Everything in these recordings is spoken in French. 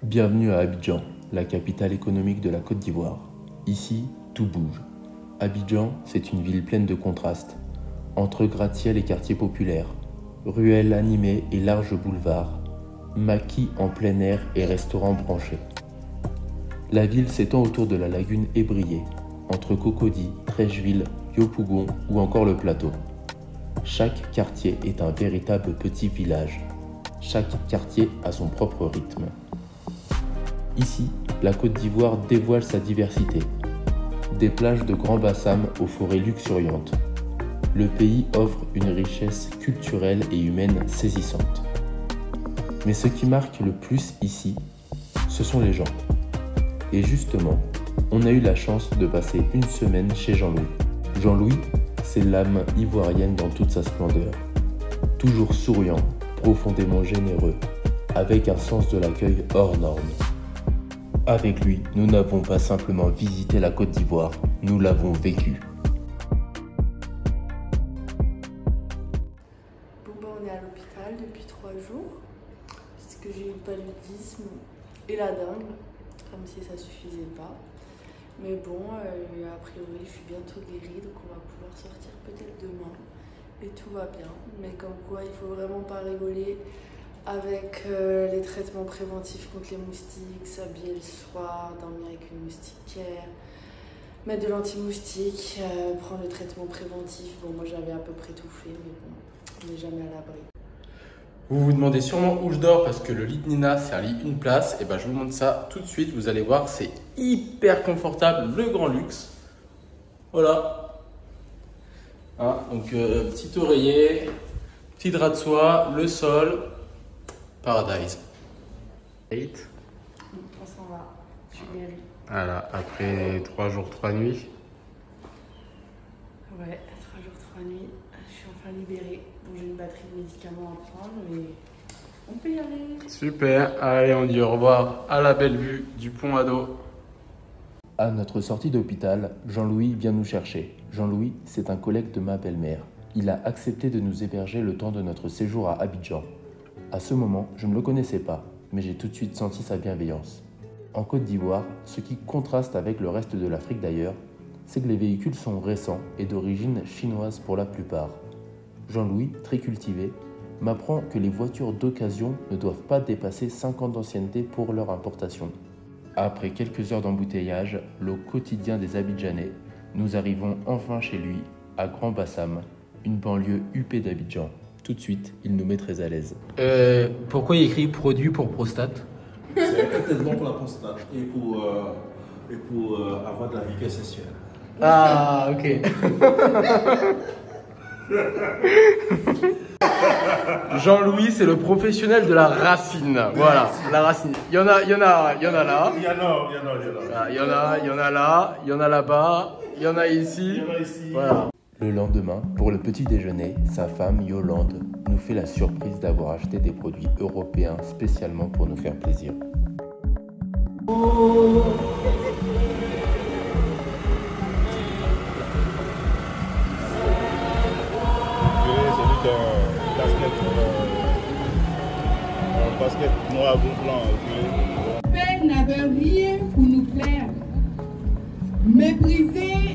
Bienvenue à Abidjan, la capitale économique de la Côte d'Ivoire. Ici, tout bouge. Abidjan, c'est une ville pleine de contrastes. Entre gratte-ciel et quartiers populaires, ruelles animées et larges boulevards, maquis en plein air et restaurants branchés. La ville s'étend autour de la lagune ébriée, entre Cocody, Treichville, Yopougon ou encore le plateau. Chaque quartier est un véritable petit village. Chaque quartier a son propre rythme. Ici, la Côte d'Ivoire dévoile sa diversité. Des plages de Grand Bassam aux forêts luxuriantes. Le pays offre une richesse culturelle et humaine saisissante. Mais ce qui marque le plus ici, ce sont les gens. Et justement, on a eu la chance de passer une semaine chez Jean-Louis. Jean-Louis, c'est l'âme ivoirienne dans toute sa splendeur. Toujours souriant, profondément généreux, avec un sens de l'accueil hors norme. Avec lui, nous n'avons pas simplement visité la Côte d'Ivoire, nous l'avons vécue. On est à l'hôpital depuis 3 jours, puisque j'ai eu le paludisme et la dengue, comme si ça suffisait pas. Mais bon, a priori, je suis bientôt guérie, donc on va pouvoir sortir peut-être demain. Et tout va bien, mais comme quoi, il faut vraiment pas rigoler avec les traitements préventifs contre les moustiques, s'habiller le soir, dormir avec une moustiquaire, mettre de l'anti-moustique, prendre le traitement préventif. Bon, moi j'avais à peu près tout fait, mais bon, on n'est jamais à l'abri. Vous vous demandez sûrement où je dors parce que le lit de Nina c'est un lit une place. Et ben je vous montre ça tout de suite, vous allez voir, c'est hyper confortable, le grand luxe. Voilà. Hein, donc petit oreiller, petit drap de soie, le sol, paradise. On s'en va, je suis guérie. Voilà, après 3 jours, 3 nuits. Ouais, 3 jours, 3 nuits, je suis enfin libérée. Bon, j'ai une batterie de médicaments à prendre, mais on peut y aller. Super, allez on dit au revoir à la belle vue du pont Ado. À notre sortie d'hôpital, Jean-Louis vient nous chercher. Jean-Louis, c'est un collègue de ma belle-mère. Il a accepté de nous héberger le temps de notre séjour à Abidjan. À ce moment, je ne le connaissais pas, mais j'ai tout de suite senti sa bienveillance. En Côte d'Ivoire, ce qui contraste avec le reste de l'Afrique d'ailleurs, c'est que les véhicules sont récents et d'origine chinoise pour la plupart. Jean-Louis, très cultivé, m'apprend que les voitures d'occasion ne doivent pas dépasser 5 ans d'ancienneté pour leur importation. Après quelques heures d'embouteillage, le quotidien des Abidjanais, nous arrivons enfin chez lui, à Grand Bassam, une banlieue huppée d'Abidjan. Tout de suite, il nous met très à l'aise. Pourquoi il écrit produit pour prostate? C'est peut-être bon pour la prostate et pour avoir de la vigueur sexuelle. Ah, ok. Jean-Louis, c'est le professionnel de la racine. Voilà, la racine. Il y en a là. Il y en a là. Il y en a là, il y en a là-bas, il y en a ici. Il y en a ici. Voilà. Le lendemain, pour le petit déjeuner, sa femme, Yolande, nous fait la surprise d'avoir acheté des produits européens spécialement pour nous faire plaisir. Un basket noir blanc. Père n'avait rien pour nous plaire. Mépriser.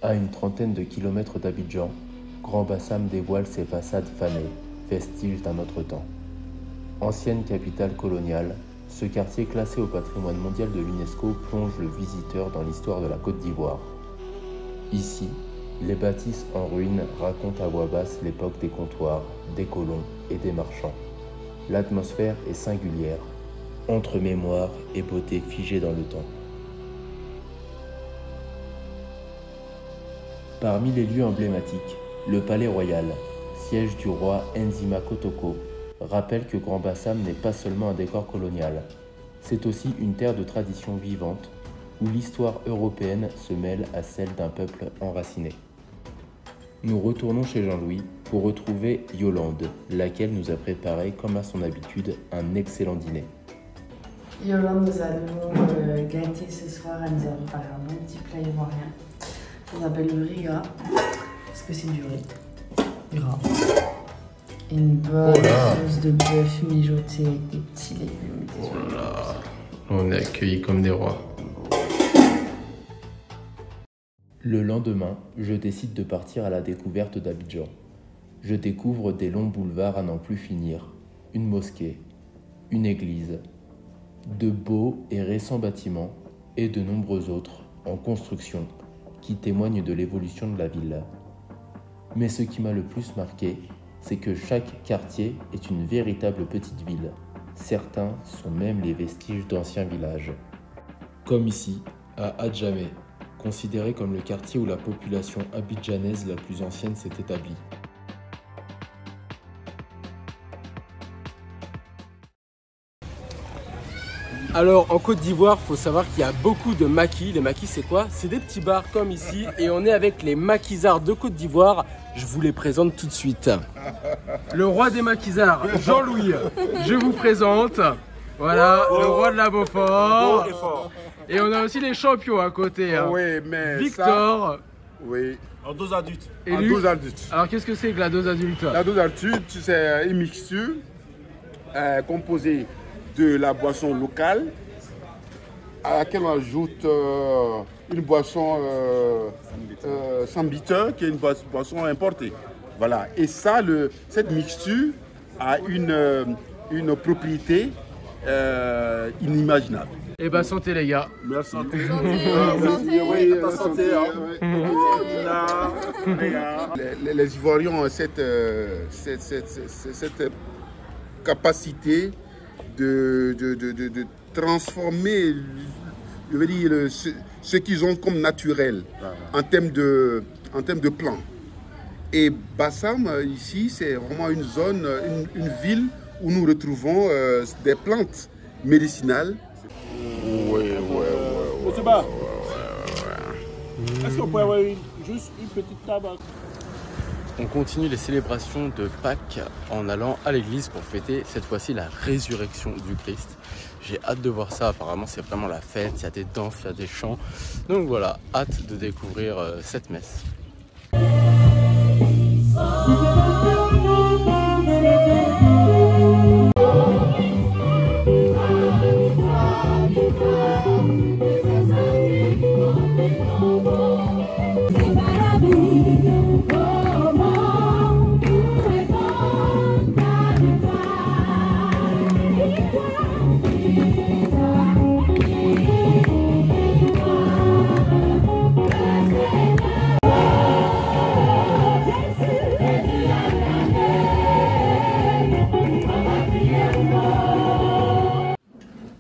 À une trentaine de kilomètres d'Abidjan, Grand Bassam dévoile ses façades fanées, vestiges d'un autre temps. Ancienne capitale coloniale, ce quartier classé au patrimoine mondial de l'UNESCO plonge le visiteur dans l'histoire de la Côte d'Ivoire. Ici, les bâtisses en ruine racontent à voix basse l'époque des comptoirs, des colons et des marchands. L'atmosphère est singulière, entre mémoire et beauté figée dans le temps. Parmi les lieux emblématiques, le Palais Royal, siège du roi Nzima Kotoko, rappelle que Grand Bassam n'est pas seulement un décor colonial, c'est aussi une terre de tradition vivante où l'histoire européenne se mêle à celle d'un peuple enraciné. Nous retournons chez Jean-Louis pour retrouver Yolande, laquelle nous a préparé, comme à son habitude, un excellent dîner. Yolande nous a de nouveau gâtés ce soir. Elle nous a préparé un bon petit plat ivoirien. Ça s'appelle le riz gras. Parce que c'est du riz gras. Et une bonne sauce de bœuf mijotée avec des petits légumes. Oh là, on est accueillis comme des rois. Le lendemain, je décide de partir à la découverte d'Abidjan. Je découvre des longs boulevards à n'en plus finir, une mosquée, une église, de beaux et récents bâtiments et de nombreux autres en construction qui témoignent de l'évolution de la ville. Mais ce qui m'a le plus marqué, c'est que chaque quartier est une véritable petite ville. Certains sont même les vestiges d'anciens villages. Comme ici, à Adjamé, considéré comme le quartier où la population abidjanaise la plus ancienne s'est établie. Alors en Côte d'Ivoire, il faut savoir qu'il y a beaucoup de maquis. Les maquis, c'est quoi? C'est des petits bars comme ici et on est avec les maquisards de Côte d'Ivoire. Je vous les présente tout de suite. Le roi des maquisards, Jean-Louis, je vous présente. Voilà, le roi de la Beaufort. Et on a aussi les champions à côté. Hein. Oui, mais Victor. Ça, oui. En dose adulte. Et En Luc. dose adulte. Alors qu'est-ce que c'est que la dose adulte? La dose adulte, c'est une mixture composée de la boisson locale à laquelle on ajoute une boisson sans bitter qui est une boisson importée. Voilà. Et ça, cette mixture a une propriété inimaginable. Eh ben santé les gars. Merci. Santé. Merci. Oui, Ta santé, Les Ivoiriens ont cette capacité de transformer, je veux dire, ce qu'ils ont comme naturel en termes de plants. Et Bassam, ici, c'est vraiment une zone, une ville où nous retrouvons des plantes médicinales. Monsieur Ba, est-ce qu'on pourrait avoir juste une petite table? On continue les célébrations de Pâques en allant à l'église pour fêter cette fois-ci la résurrection du Christ. J'ai hâte de voir ça, apparemment c'est vraiment la fête, il y a des danses, il y a des chants. Donc voilà, hâte de découvrir cette messe.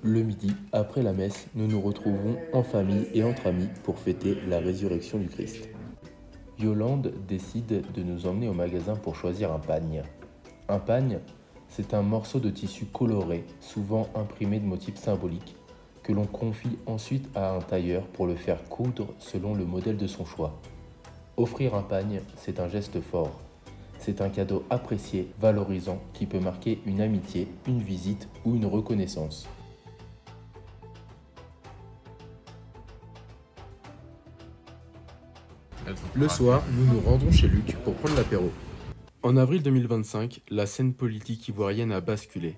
Le midi, après la messe, nous nous retrouvons en famille et entre amis pour fêter la résurrection du Christ. Yolande décide de nous emmener au magasin pour choisir un pagne. Un pagne, c'est un morceau de tissu coloré, souvent imprimé de motifs symboliques, que l'on confie ensuite à un tailleur pour le faire coudre selon le modèle de son choix. Offrir un pagne, c'est un geste fort. C'est un cadeau apprécié, valorisant, qui peut marquer une amitié, une visite ou une reconnaissance. Le soir, nous nous rendons chez Luc pour prendre l'apéro. En avril 2025, la scène politique ivoirienne a basculé.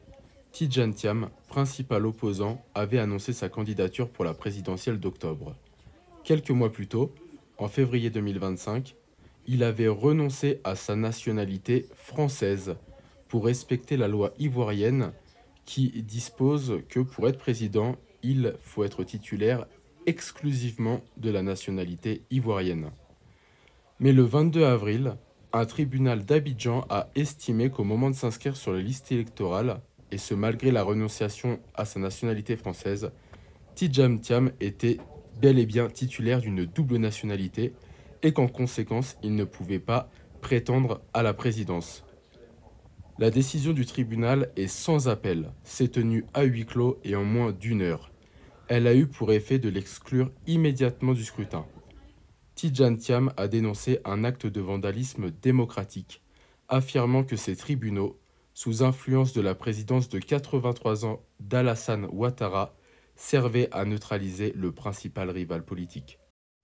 Tidjane Thiam, principal opposant, avait annoncé sa candidature pour la présidentielle d'octobre. Quelques mois plus tôt, en février 2025, il avait renoncé à sa nationalité française pour respecter la loi ivoirienne qui dispose que pour être président, il faut être titulaire exclusivement de la nationalité ivoirienne. Mais le 22 avril, un tribunal d'Abidjan a estimé qu'au moment de s'inscrire sur les listes électorales, et ce malgré la renonciation à sa nationalité française, Tidjane Thiam était bel et bien titulaire d'une double nationalité et qu'en conséquence, il ne pouvait pas prétendre à la présidence. La décision du tribunal est sans appel, s'est tenue à huis clos et en moins d'1 heure. Elle a eu pour effet de l'exclure immédiatement du scrutin. Tidjane Thiam a dénoncé un acte de vandalisme démocratique, affirmant que ces tribunaux sous influence de la présidence de 83 ans d'Alassane Ouattara, servait à neutraliser le principal rival politique.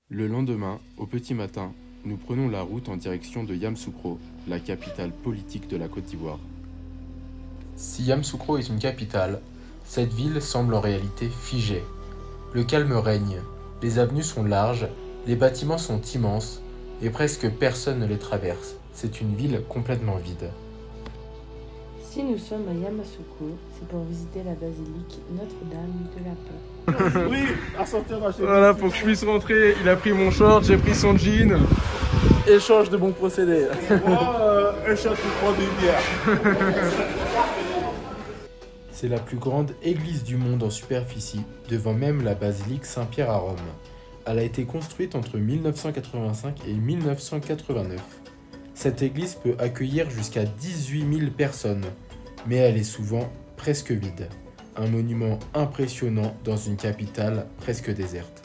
Le lendemain, au petit matin, nous prenons la route en direction de Yamoussoukro, la capitale politique de la Côte d'Ivoire. Si Yamoussoukro est une capitale, cette ville semble en réalité figée. Le calme règne, les avenues sont larges, les bâtiments sont immenses et presque personne ne les traverse. C'est une ville complètement vide. Si nous sommes à Yamoussoukro, c'est pour visiter la basilique Notre-Dame de la Paix. Oui, à sortir là. Voilà, pour que je puisse rentrer, il a pris mon short, j'ai pris son jean. Échange de bons procédés. Moi, un shot pour prendre une bière. C'est la plus grande église du monde en superficie, devant même la basilique Saint-Pierre à Rome. Elle a été construite entre 1985 et 1989. Cette église peut accueillir jusqu'à 18 000 personnes, mais elle est souvent presque vide. Un monument impressionnant dans une capitale presque déserte.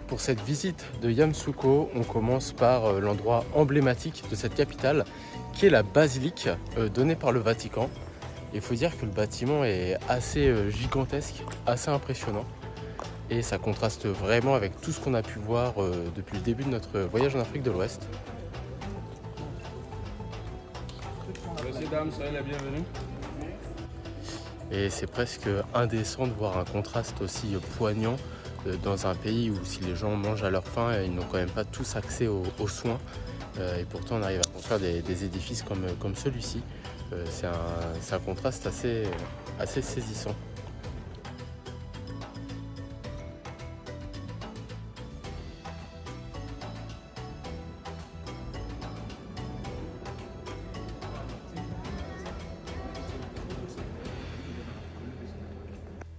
Pour cette visite de Yamoussoukro, on commence par l'endroit emblématique de cette capitale, qui est la basilique donnée par le Vatican. Il faut dire que le bâtiment est assez gigantesque, assez impressionnant. Et ça contraste vraiment avec tout ce qu'on a pu voir depuis le début de notre voyage en Afrique de l'Ouest. Messieurs, dames, soyez les bienvenus. Et c'est presque indécent de voir un contraste aussi poignant dans un pays où si les gens mangent à leur faim, ils n'ont quand même pas tous accès aux soins. Et pourtant on arrive à construire des édifices comme celui-ci. C'est un contraste assez saisissant.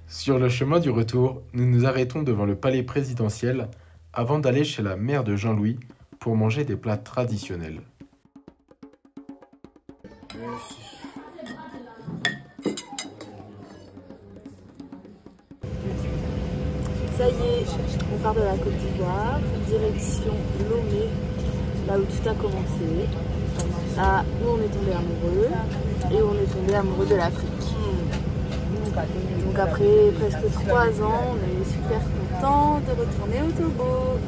Sur le chemin du retour, nous nous arrêtons devant le palais présidentiel avant d'aller chez la mère de Jean-Louis pour manger des plats traditionnels. Ça y est, on part de la Côte d'Ivoire, direction Lomé, là où tout a commencé, là où on est tombé amoureux et où on est tombé amoureux de l'Afrique. Donc après presque 3 ans, on est super content de retourner au Togo.